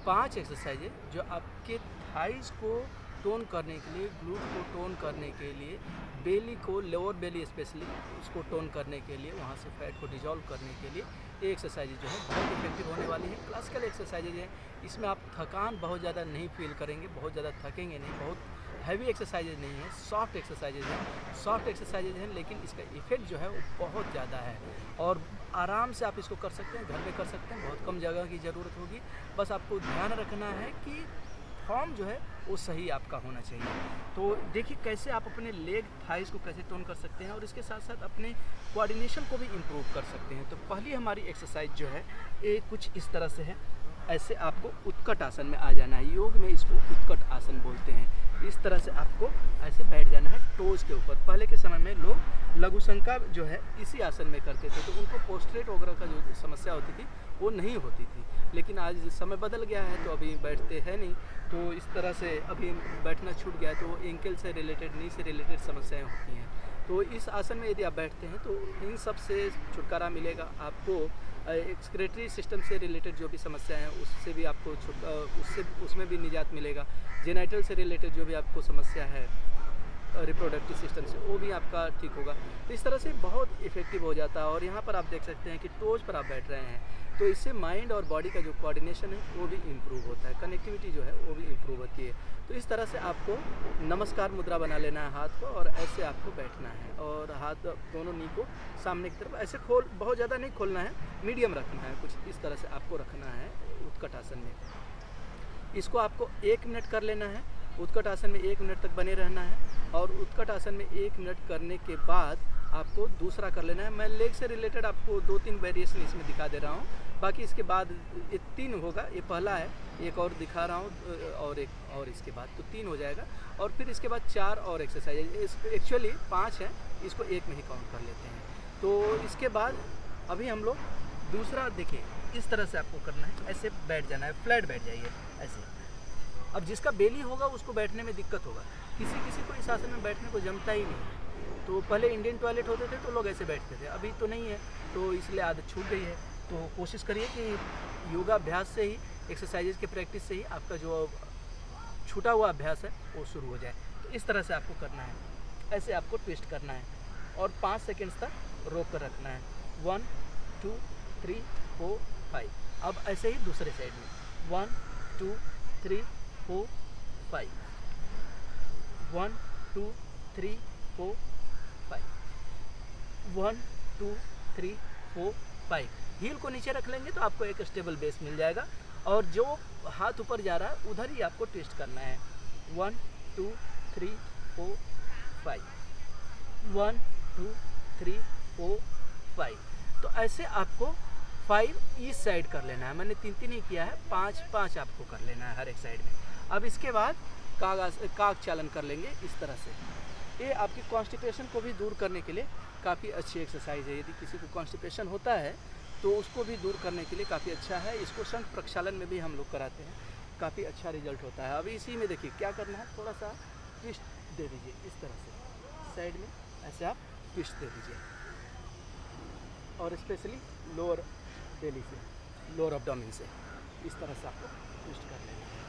5 exercise है जो आपके थाइस को टोन करने के लिए, ग्लूट को टोन करने के लिए, बेली को, लोअर बेली स्पेशली उसको टोन करने के लिए, वहाँ से फैट को डिजॉल्व करने के लिए ये एक्सरसाइज जो है बहुत इफेक्टिव होने वाली है। क्लासिकल एक्सरसाइजेज है, इसमें आप थकान बहुत ज़्यादा नहीं फील करेंगे, बहुत ज़्यादा थकेंगे नहीं, बहुत हैवी एक्सरसाइजेज नहीं है, सॉफ्ट एक्सरसाइजेज हैं, सॉफ्ट एक्सरसाइजेज हैं, लेकिन इसका इफेक्ट जो है वो बहुत ज़्यादा है और आराम से आप इसको कर सकते हैं, घर में कर सकते हैं, बहुत कम जगह की ज़रूरत होगी। बस आपको ध्यान रखना है कि फॉर्म जो है वो सही आपका होना चाहिए। तो देखिए कैसे आप अपने लेग थाइस को कैसे टोन कर सकते हैं और इसके साथ साथ अपने कोऑर्डिनेशन को भी इम्प्रूव कर सकते हैं। तो पहली हमारी एक्सरसाइज जो है ये कुछ इस तरह से है। ऐसे आपको उत्कट आसन में आ जाना है, योग में इसको उत्कट आसन बोलते हैं। इस तरह से आपको ऐसे बैठ जाना है टोज के ऊपर। पहले के समय में लोग लघु शंका जो है इसी आसन में करते थे, तो उनको पोस्ट्रेट वगैरह का जो समस्या होती थी वो नहीं होती थी। लेकिन आज समय बदल गया है तो अभी बैठते हैं नहीं, तो इस तरह से अभी बैठना छूट गया है, तो एंकल से रिलेटेड, नी से रिलेटेड समस्याएं होती हैं। तो इस आसन में यदि आप बैठते हैं तो इन सब से छुटकारा मिलेगा आपको। एक्सक्रेटरी सिस्टम से रिलेटेड जो भी समस्याएं हैं उससे भी आपको उसमें भी निजात मिलेगा। जेनाइटल से रिलेटेड जो भी आपको समस्या है रिप्रोडक्टिव सिस्टम से, वो भी आपका ठीक होगा। तो इस तरह से बहुत इफेक्टिव हो जाता है। और यहाँ पर आप देख सकते हैं कि टोज पर आप बैठ रहे हैं, तो इससे माइंड और बॉडी का जो कोऑर्डिनेशन है वो भी इम्प्रूव होता है, कनेक्टिविटी जो है वो भी इम्प्रूव होती है। तो इस तरह से आपको नमस्कार मुद्रा बना लेना है हाथ को, और ऐसे आपको बैठना है और हाथ दोनों नी को सामने की तरफ ऐसे बहुत ज़्यादा नहीं खोलना है, मीडियम रखना है, कुछ इस तरह से आपको रखना है उत्कट आसन में। इसको आपको 1 मिनट कर लेना है। उत्कट आसन में 1 मिनट तक बने रहना है और उत्कट आसन में 1 मिनट करने के बाद आपको दूसरा कर लेना है। मैं लेग से रिलेटेड आपको 2-3 वेरिएशन इसमें दिखा दे रहा हूँ, बाकी इसके बाद ये 3 होगा। ये पहला है, एक और दिखा रहा हूँ और एक और इसके बाद, तो 3 हो जाएगा। और फिर इसके बाद 4 और एक्सरसाइज, एक्चुअली 5 है, इसको 1 में ही काउंट कर लेते हैं। तो इसके बाद अभी हम लोग दूसरा देखिए, इस तरह से आपको करना है, ऐसे बैठ जाना है, फ्लैट बैठ जाइए ऐसे। अब जिसका बेली होगा उसको बैठने में दिक्कत होगा, किसी को इस आसन में बैठने को जमता ही नहीं है। तो पहले इंडियन टॉयलेट होते थे तो लोग ऐसे बैठते थे, अभी तो नहीं है, तो इसलिए आदत छूट गई है। तो कोशिश करिए कि योगाभ्यास से ही, एक्सरसाइजेज के प्रैक्टिस से ही आपका जो छूटा हुआ अभ्यास है वो शुरू हो जाए। तो इस तरह से आपको करना है, ऐसे आपको ट्विस्ट करना है और 5 सेकेंड्स तक रोक कर रखना है। 1 2 3 4 5। अब ऐसे ही दूसरे साइड में 1 2 3 4 5, 1 2 3 4 5, 1 2 3 4 5। हील को नीचे रख लेंगे तो आपको एक स्टेबल बेस मिल जाएगा और जो हाथ ऊपर जा रहा है उधर ही आपको ट्विस्ट करना है। 1 2 3 4 5, 1 2 3 4 5। तो ऐसे आपको 5 इस साइड कर लेना है। मैंने 3 ही किया है, 5 आपको कर लेना है हर एक साइड में। अब इसके बाद काग चालन कर लेंगे इस तरह से। ये आपकी कॉन्स्टिपेशन को भी दूर करने के लिए काफ़ी अच्छी एक्सरसाइज है। यदि किसी को कॉन्स्टिपेशन होता है तो उसको भी दूर करने के लिए काफ़ी अच्छा है। इसको शंख प्रक्षालन में भी हम लोग कराते हैं, काफ़ी अच्छा रिजल्ट होता है। अभी इसी में देखिए क्या करना है, थोड़ा सा ट्विस्ट दे दीजिए इस तरह से साइड में, ऐसे आप ट्विस्ट दे दीजिए और स्पेशली लोअर बेली से, लोअर एब्डोमेन से इस तरह से आपको ट्विस्ट कर लेना है।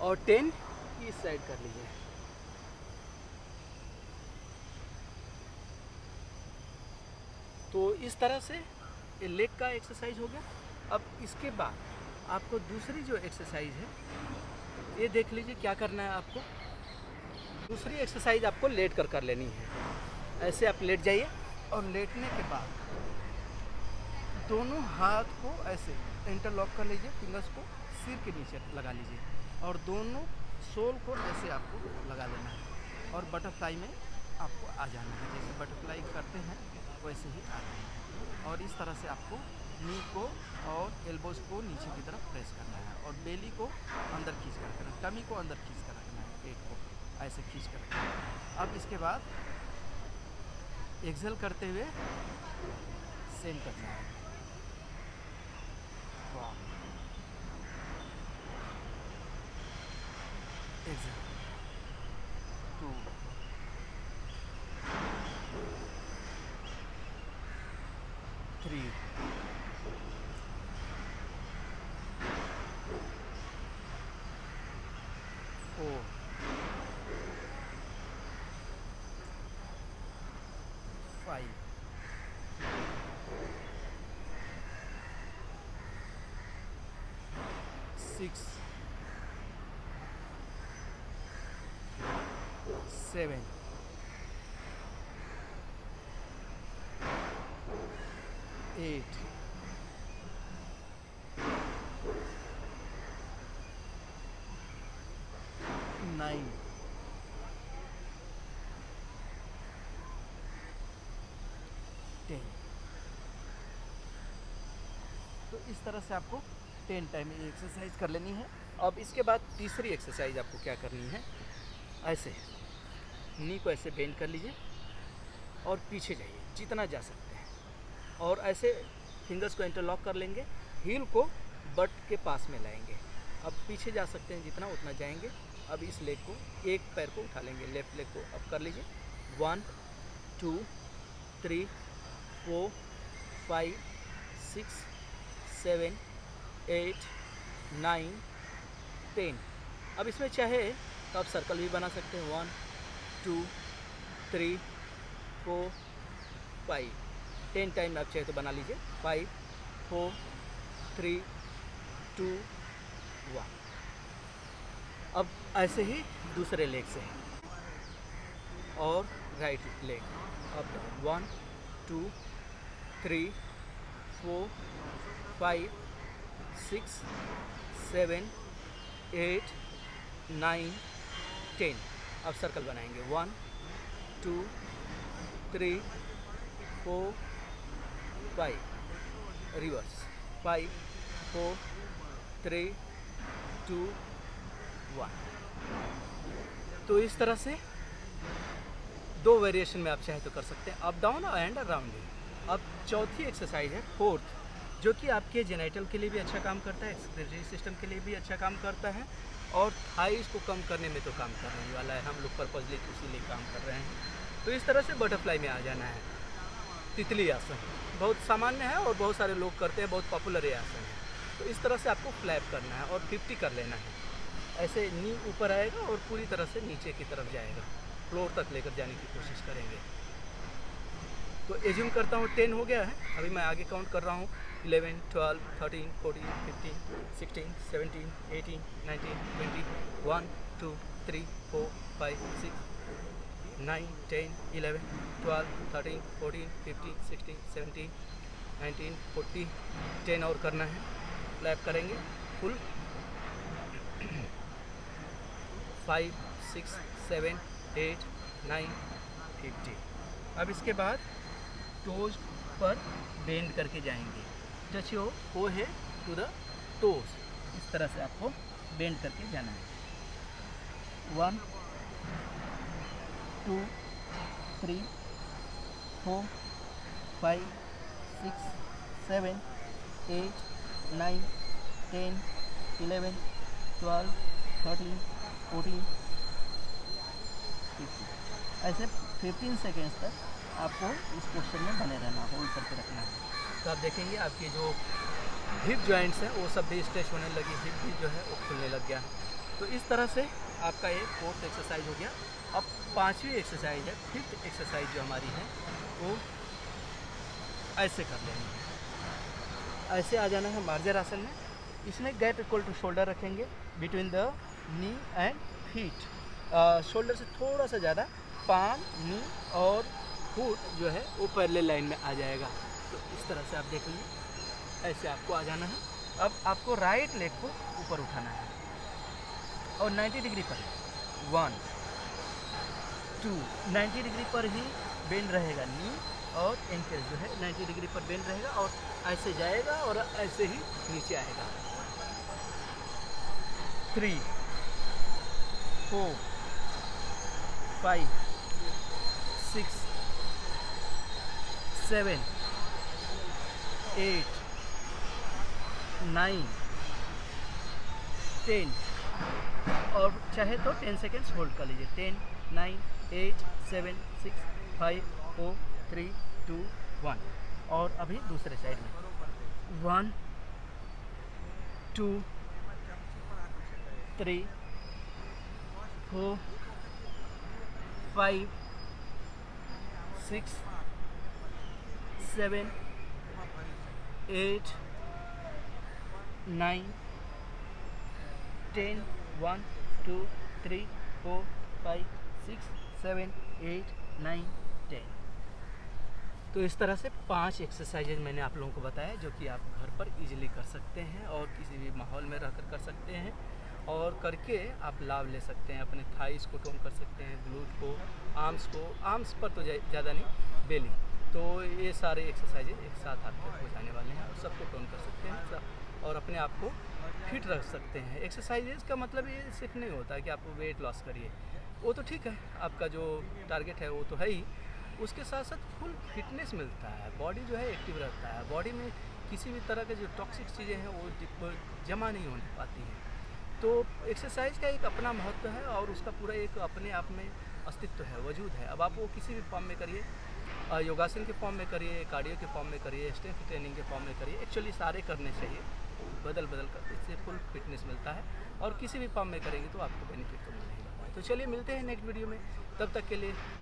और 10 इस साइड कर लीजिए। तो इस तरह से ये लेग का एक्सरसाइज हो गया। अब इसके बाद आपको दूसरी जो एक्सरसाइज है ये देख लीजिए क्या करना है आपको। दूसरी एक्सरसाइज आपको लेट कर लेनी है। ऐसे आप लेट जाइए और लेटने के बाद दोनों हाथ को ऐसे इंटरलॉक कर लीजिए, फिंगर्स को सिर के नीचे लगा लीजिए और दोनों सोल को ऐसे आपको लगा लेना है और बटरफ्लाई में आपको आ जाना है। जैसे बटरफ्लाई करते हैं वैसे ही आ जाना है और इस तरह से आपको नी को और एल्बोज को नीचे की तरफ प्रेस करना है और बेली को अंदर खींच कर रखना है, टमी को अंदर खींच कर रखना है, पेट को ऐसे खींच कर रखना है। अब इसके बाद एक्सेल करते हुए सेंड करना है। एक्सेल 2 3 6 7 8 9 10। तो इस तरह से आपको 10 टाइम ये एक्सरसाइज कर लेनी है। अब इसके बाद तीसरी एक्सरसाइज आपको क्या करनी है, ऐसे नी को ऐसे बेंड कर लीजिए और पीछे जाइए जितना जा सकते हैं, और ऐसे फिंगर्स को इंटरलॉक कर लेंगे, हील को बट के पास में लाएंगे। अब पीछे जा सकते हैं जितना उतना जाएंगे। अब इस लेग को, एक पैर को उठा लेंगे, लेफ्ट लेग को अब कर लीजिए। 1 2 3 4 5 6 7 8 9 10। अब इसमें चाहे तो आप सर्कल भी बना सकते हैं। 1 2 3 4 5 10 टाइम आप चाहे तो बना लीजिए। 5 4 3 2 1। अब ऐसे ही दूसरे लेग से और राइट लेग अप डाउन। 1 2 3 4 5 6 7 8 9 10। अब सर्कल बनाएंगे। 1 2 3 4 5 रिवर्स। 5 4 3 2 1। तो इस तरह से 2 वेरिएशन में आप चाहे तो कर सकते हैं, अप डाउन एंड राउंडिंग। अब चौथी एक्सरसाइज है फोर्थ, जो कि आपके जेनाइटल के लिए भी अच्छा काम करता है, एक्सक्रीटरी सिस्टम के लिए भी अच्छा काम करता है, और थाइस को कम करने में तो काम करने वाला है। हम लोग पर्पजली इसीलिए काम कर रहे हैं। तो इस तरह से बटरफ्लाई में आ जाना है। तितली आसन बहुत सामान्य है और बहुत सारे लोग करते हैं, बहुत पॉपुलर ये आसन है। तो इस तरह से आपको फ्लैप करना है और 50 कर लेना है। ऐसे नी ऊपर आएगा और पूरी तरह से नीचे की तरफ जाएगा, फ्लोर तक लेकर जाने की कोशिश करेंगे। तो एज्यूम करता हूँ 10 हो गया है। अभी मैं आगे काउंट कर रहा हूँ। 11 12 13 14 15 16 17 18 19 20 1 2 3 4 5 6 9 10 11 12 13 14 15 16 17 19 40 10 और करना है। फ्लैप करेंगे फुल। 5 6 7 8 9 50। अब इसके बाद टोज पर बेंड करके जाएंगे। Touch your forehead to the toes. इस तरह से आपको बेंड करके जाना है। 1 2 3 4 5 6 7 8 9 10 11 12 13 14 50। ऐसे 15 सेकेंड्स तक आपको इस पोस्चर में बने रहना, होल्ड करके रखना है। तो आप देखेंगे आपके जो हिप जॉइंट्स हैं वो सब भी स्ट्रेच होने लगी, हिप भी जो है वो खुलने लग गया। तो इस तरह से आपका ये फोर्थ एक्सरसाइज हो गया। अब पांचवी एक्सरसाइज है, फिफ्थ एक्सरसाइज जो हमारी है वो ऐसे कर लेनी है। ऐसे आ जाना है मार्जर आसन में। इसमें गैप इक्वल टू शोल्डर रखेंगे between the knee and feet. Shoulder से थोड़ा सा ज़्यादा पाम, नी और फुट जो है वो पैरेलल लाइन में आ जाएगा। तो इस तरह से आप देख लीजिए, ऐसे आपको आ जाना है। अब आपको राइट लेग को ऊपर उठाना है और 90 डिग्री पर 1 2 90 डिग्री पर ही बेंड रहेगा। नी और एंकल जो है 90 डिग्री पर बेंड रहेगा और ऐसे जाएगा और ऐसे ही नीचे आएगा। 3 4 5 6 7 8 9 10 और चाहे तो 10 सेकेंड्स होल्ड कर लीजिए। 10 9 8 7 6 5 4 3 2 1। और अभी दूसरे साइड में 1 2 3 4 5 6 7 8 9 10, 1, 2, 3, 4, 5, 6, 7, 8, 9, 10। तो इस तरह से 5 एक्सरसाइजेज मैंने आप लोगों को बताया जो कि आप घर पर इजीली कर सकते हैं और किसी भी माहौल में रहकर कर सकते हैं और करके आप लाभ ले सकते हैं। अपने थाइस को टोन कर सकते हैं, ग्लूट को, आर्म्स पर तो ज़्यादा नहीं, बेली। तो ये सारे एक्सरसाइजेज एक साथ आपके हो जाने वाले हैं और सबको टोन कर सकते हैं और अपने आप को फिट रख सकते हैं। एक्सरसाइजेज का मतलब ये सिर्फ नहीं होता है कि आप वेट लॉस करिए, वो तो ठीक है, आपका जो टारगेट है वो तो है ही। उसके साथ साथ फुल फिटनेस मिलता है, बॉडी जो है एक्टिव रहता है, बॉडी में किसी भी तरह के जो टॉक्सिक चीज़ें हैं वो जमा नहीं होने पाती हैं। तो एक्सरसाइज का एक अपना महत्व है और उसका पूरा एक अपने आप में अस्तित्व है, वजूद है। अब आप वो किसी भी फॉर्म में करिए, योगासन के फॉर्म में करिए, कार्डियो के फॉर्म में करिए, स्ट्रेंथ ट्रेनिंग के फॉर्म में करिए, एक्चुअली सारे करने चाहिए, बदल कर, इससे फुल फिटनेस मिलता है और किसी भी फॉर्म में करेंगे तो आपको बेनिफिट तो मिलेगा। तो चलिए मिलते हैं नेक्स्ट वीडियो में, तब तक के लिए